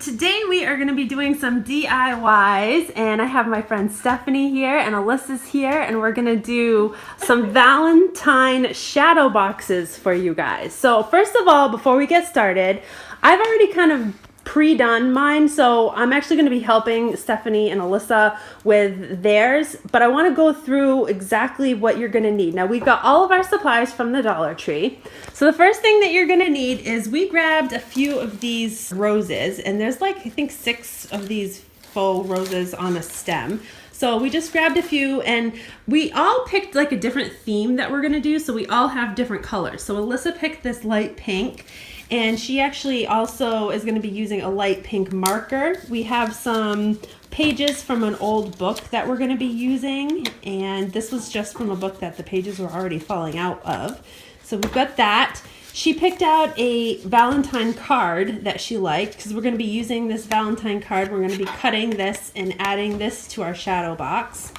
today we are going to be doing some DIYs, and I have my friend Stefanie here and Elyssa's here, and we're going to do some Valentine shadow boxes for you guys. So first of all, before we get started, I've already kind of pre-done mine, so I'm actually going to be helping Stefanie and Elyssa with theirs, but I want to go through exactly what you're going to need. Now, we've got all of our supplies from the Dollar Tree. So the first thing that you're going to need is we grabbed a few of these roses, and there's like, I think 6 of these faux roses on a stem. So we just grabbed a few, and we all picked like a different theme that we're going to do, so we all have different colors. So Elyssa picked this light pink, and she actually also is going to be using a light pink marker. We have some pages from an old book that we're going to be using, and this was just from a book that the pages were already falling out of. So we've got that. She picked out a Valentine card that she liked because we're going to be using this Valentine card. We're going to be cutting this and adding this to our shadow box.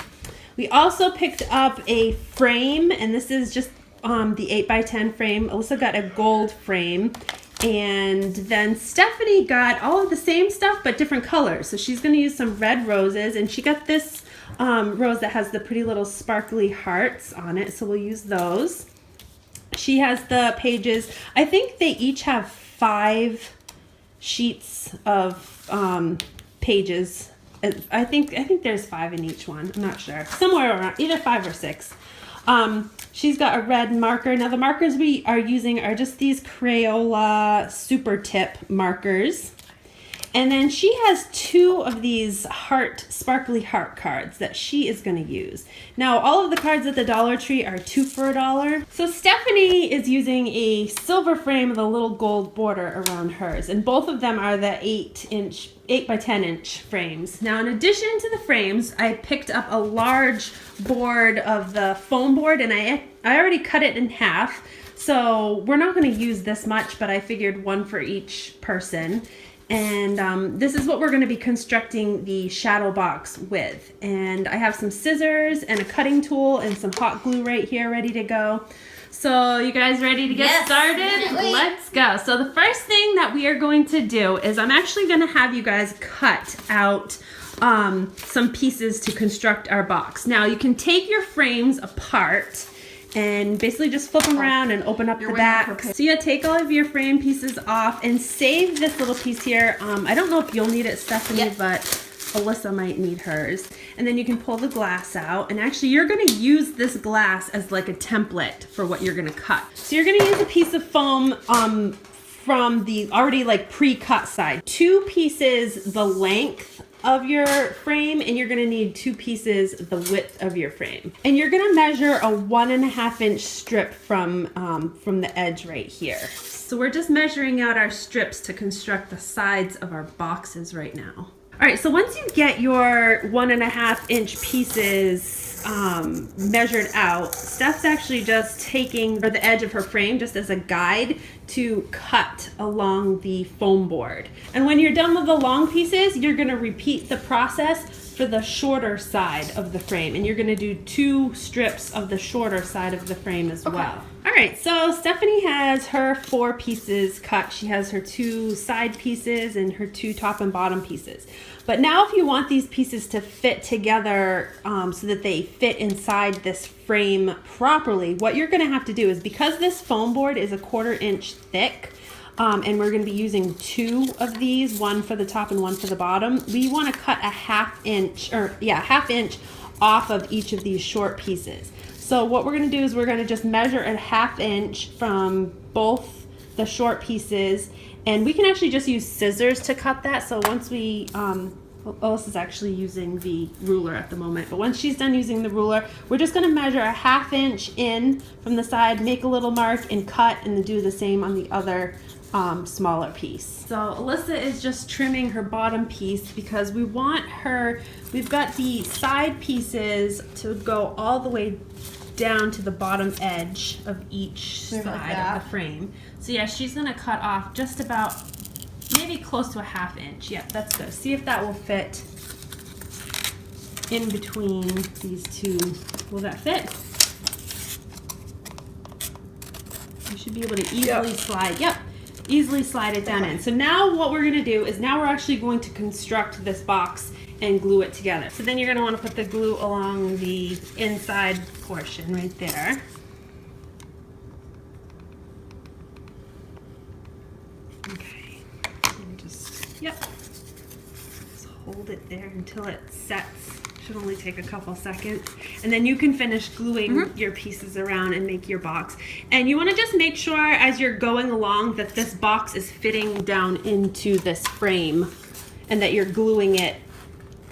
We also picked up a frame, and this is just the 8x10 frame. Elyssa got a gold frame. And then Stefanie got all of the same stuff but different colors. So she's going to use some red roses, and she got this rose that has the pretty little sparkly hearts on it. So we'll use those. She has the pages. I think they each have 5 sheets of pages. I think there's 5 in each one. I'm not sure. Somewhere around either 5 or 6. She's got a red marker. Now the markers we are using are just these Crayola Super Tip markers. And then she has 2 of these sparkly heart cards that she is going to use. Now all of the cards at the Dollar Tree are 2 for $1. So Stefanie is using a silver frame with a little gold border around hers. And both of them are the 8x10 frames. Now in addition to the frames, I picked up a large board of the foam board, and I already cut it in half. So we're not going to use this much, but I figured 1 for each person. And this is what we're going to be constructing the shadow box with. And I have some scissors and a cutting tool and some hot glue right here ready to go. So you guys ready to get started? Let's go. So the first thing that we are going to do is I'm actually going to have you guys cut out some pieces to construct our box. Now you can take your frames apart and basically just flip them around and open up the back. So yeah, take all of your frame pieces off and save this little piece here. I don't know if you'll need it, Stefanie, but Elyssa might need hers. And then you can pull the glass out, and actually you're going to use this glass as like a template for what you're going to cut. So you're going to use a piece of foam from the already like pre-cut side. 2 pieces the length of your frame, and you're going to need 2 pieces the width of your frame. And you're going to measure a 1.5 inch strip from the edge right here. So we're just measuring out our strips to construct the sides of our boxes right now. All right, so once you get your 1.5 inch pieces measured out, Steph's actually just taking the edge of her frame just as a guide to cut along the foam board. And when you're done with the long pieces, you're going to repeat the process for the shorter side of the frame, and you're going to do 2 strips of the shorter side of the frame as well. All right, so Stefanie has her 4 pieces cut. She has her 2 side pieces and her 2 top and bottom pieces. But now if you want these pieces to fit together so that they fit inside this frame properly, what you're going to have to do is, because this foam board is a 1/4 inch thick, and we're going to be using 2 of these, 1 for the top and 1 for the bottom, we want to cut a half inch off of each of these short pieces. So what we're going to do is we're going to just measure a 1/2 inch from both the short pieces, and we can actually just use scissors to cut that. So once we, Alyssa's actually using the ruler at the moment, but once she's done using the ruler, we're just going to measure a 1/2 inch in from the side, make a little mark, and cut, and then do the same on the other smaller piece. So Elyssa is just trimming her bottom piece because we've got the side pieces to go all the way down to the bottom edge of each side of the frame. So yeah, she's gonna cut off just about maybe close to a 1/2 inch. Yep, that's good. See if that will fit in between these 2. Will that fit? You should be able to easily slide. Yep. easily slide it down in. So now what we're gonna do is now we're actually going to construct this box and glue it together. So then you're gonna wanna put the glue along the inside portion right there. Okay, and just, yep. Just hold it there until it sets. Should only take a couple seconds. And then you can finish gluing your pieces around and make your box. And you wanna just make sure as you're going along that this box is fitting down into this frame and that you're gluing it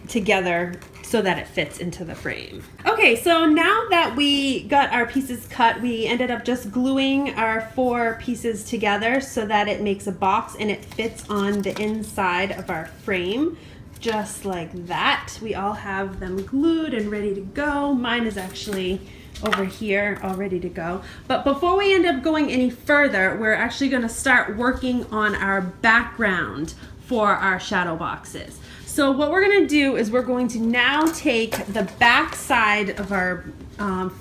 together so that it fits into the frame. Okay, so now that we got our pieces cut, we ended up just gluing our 4 pieces together so that it makes a box and it fits on the inside of our frame. Just like that. We all have them glued and ready to go. Mine is actually over here all ready to go. But before we end up going any further, we're actually gonna start working on our background for our shadow boxes. So what we're gonna do is we're going to now take the back side of our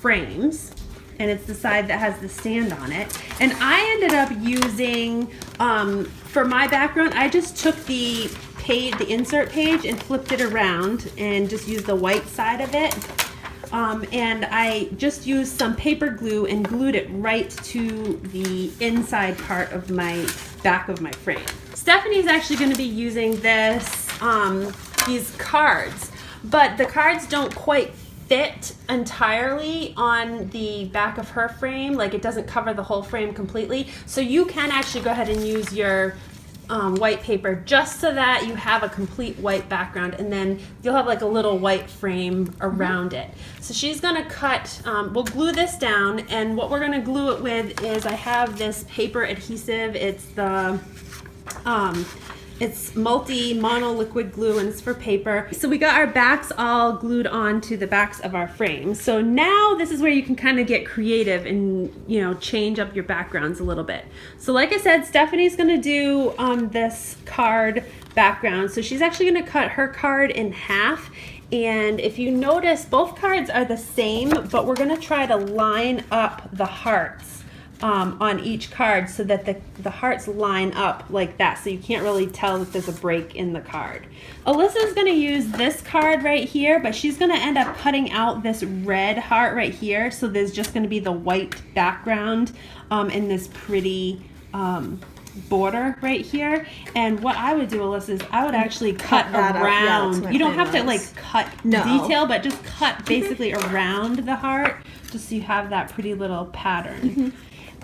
frames, and it's the side that has the stand on it. And I ended up using, for my background, I just took the insert page and flipped it around and just used the white side of it. And I just used some paper glue and glued it right to the inside part of my back of my frame. Stephanie's actually going to be using these cards, but the cards don't quite fit entirely on the back of her frame. Like, it doesn't cover the whole frame completely. So you can actually go ahead and use your white paper just so that you have a complete white background, and then you'll have like a little white frame around it. So she's gonna cut, we'll glue this down, and what we're gonna glue it with is, I have this paper adhesive. It's the it's mono liquid glue, and it's for paper. So we got our backs all glued on to the backs of our frames. So now this is where you can kind of get creative and, you know, change up your backgrounds a little bit. So like I said, Stephanie's gonna do this card background. So she's actually gonna cut her card in half. And if you notice, both cards are the same, but we're gonna try to line up the hearts on each card so that the hearts line up like that, so you can't really tell that there's a break in the card. Alyssa's gonna use this card right here, but she's gonna end up cutting out this red heart right here, so there's just gonna be the white background and this pretty border right here. And what I would do, Alyssa, is I would actually cut around. Yeah, you don't have to like cut detail, but just cut basically around the heart, just so you have that pretty little pattern.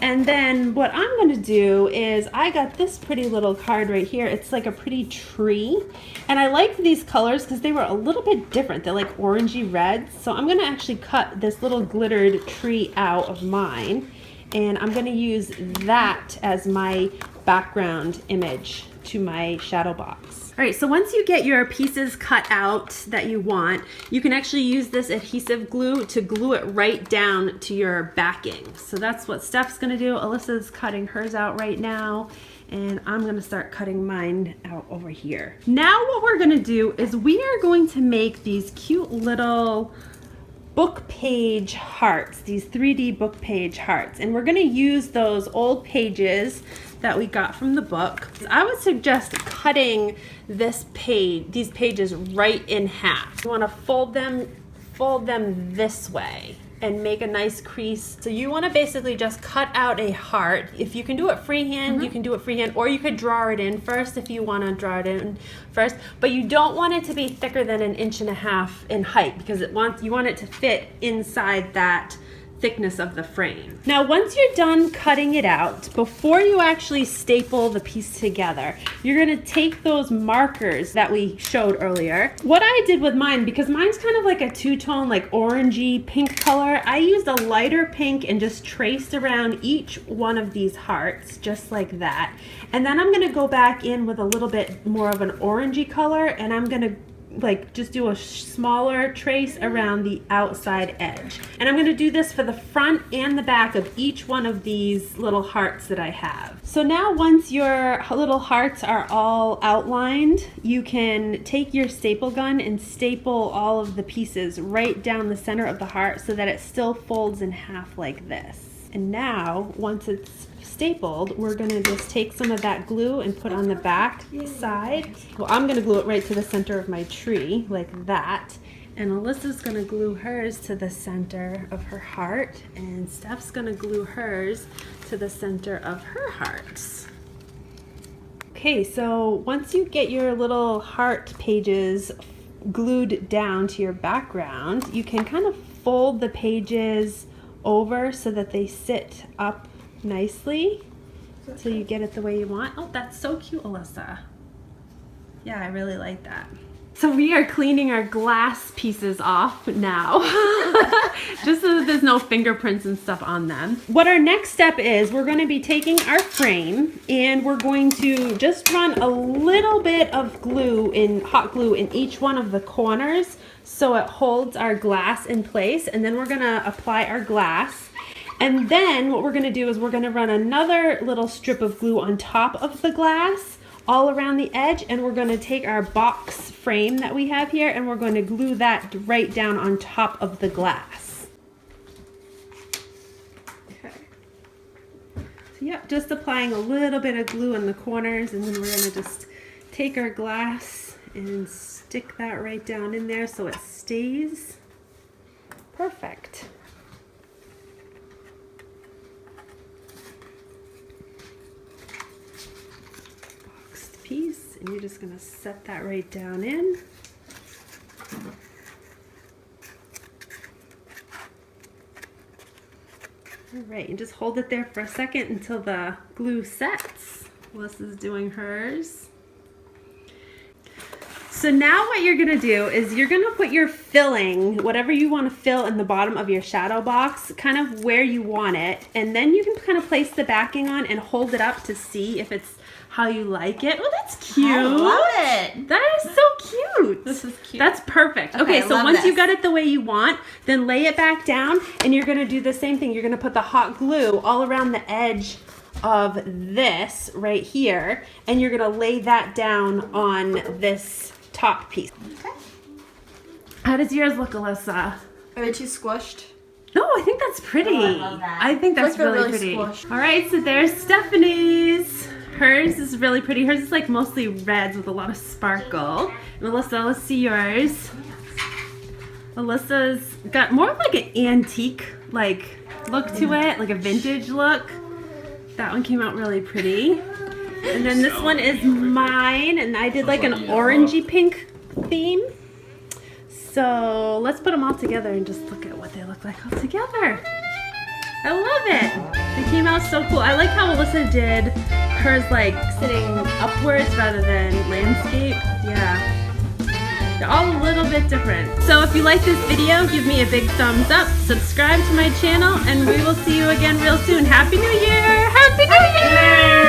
And then what I'm going to do is, I got this pretty little card right here. It's like a pretty tree. And I liked these colors because they were a little bit different. They're like orangey red. So I'm going to actually cut this little glittered tree out of mine. And I'm going to use that as my background image to my shadow box. All right, so once you get your pieces cut out that you want, you can actually use this adhesive glue to glue it right down to your backing. So that's what Steph's gonna do. Alyssa's cutting hers out right now, and I'm gonna start cutting mine out over here. Now what we're gonna do is we are going to make these cute little book page hearts, these 3D book page hearts, and we're gonna use those old pages that we got from the book. I would suggest cutting these pages right in half. You want to fold them this way and make a nice crease. So you want to basically just cut out a heart. If you can do it freehand, you can do it freehand, or you could draw it in first if you want to draw it in first. But you don't want it to be thicker than 1.5 inches in height, because you want it to fit inside that thickness of the frame. Now once you're done cutting it out, before you actually staple the piece together, you're gonna take those markers that we showed earlier. What I did with mine, because mine's kind of like a two-tone, like orangey pink color, I used a lighter pink and just traced around each one of these hearts just like that. And then I'm gonna go back in with a little bit more of an orangey color, and I'm gonna like just do a smaller trace around the outside edge. And I'm going to do this for the front and the back of each one of these little hearts that I have. So now once your little hearts are all outlined, you can take your staple gun and staple all of the pieces right down the center of the heart so that it still folds in half like this. And now once it's stapled, we're gonna just take some of that glue and put on the back side. Well, I'm gonna glue it right to the center of my tree, like that. And Alyssa's gonna glue hers to the center of her heart, and Steph's gonna glue hers to the center of her hearts. Okay, so once you get your little heart pages glued down to your background, you can kind of fold the pages over so that they sit up nicely, so you get it the way you want. Oh, that's so cute, Elyssa. Yeah, I really like that. So we are cleaning our glass pieces off now, just so that there's no fingerprints and stuff on them. What our next step is, we're going to be taking our frame and we're going to just run a little bit of glue, hot glue in each one of the corners so it holds our glass in place, and then we're going to apply our glass. And then what we're going to do is we're going to run another little strip of glue on top of the glass all around the edge, and we're going to take our box frame that we have here and we're going to glue that right down on top of the glass. Okay. So yep, just applying a little bit of glue in the corners, and then we're going to just take our glass and stick that right down in there so it stays perfect. Piece, and you're just going to set that right down in. All right, and just hold it there for a second until the glue sets. Alyssa's doing hers. So now what you're gonna do is you're gonna put your filling, whatever you want to fill in the bottom of your shadow box, kind of where you want it, and then you can kind of place the backing on and hold it up to see if it's how you like it. Oh, that's cute. I love it. That is so cute. This is cute. That's perfect. Okay, so once you got it the way you want, then lay it back down, and you're gonna do the same thing. You're gonna put the hot glue all around the edge of this right here, and you're gonna lay that down on this top piece. Okay. How does yours look, Elyssa? Are they too squished? No, I think that's pretty. Oh, I love that. I think that's really pretty. Squished. All right, so there's Stephanie's. Hers is really pretty. Hers is like mostly reds with a lot of sparkle. And Elyssa, let's see yours. Alyssa's got more of like an antique like look to it, like a vintage look. That one came out really pretty. And then this one is mine, and I did like an orangey pink theme. So let's put them all together and just look at what they look like all together. I love it. They came out so cool. I like how Elyssa did hers like sitting upwards rather than landscape. Yeah. They're all a little bit different. So if you like this video, give me a big thumbs up, subscribe to my channel, and we will see you again real soon. Happy New Year! Happy New Year!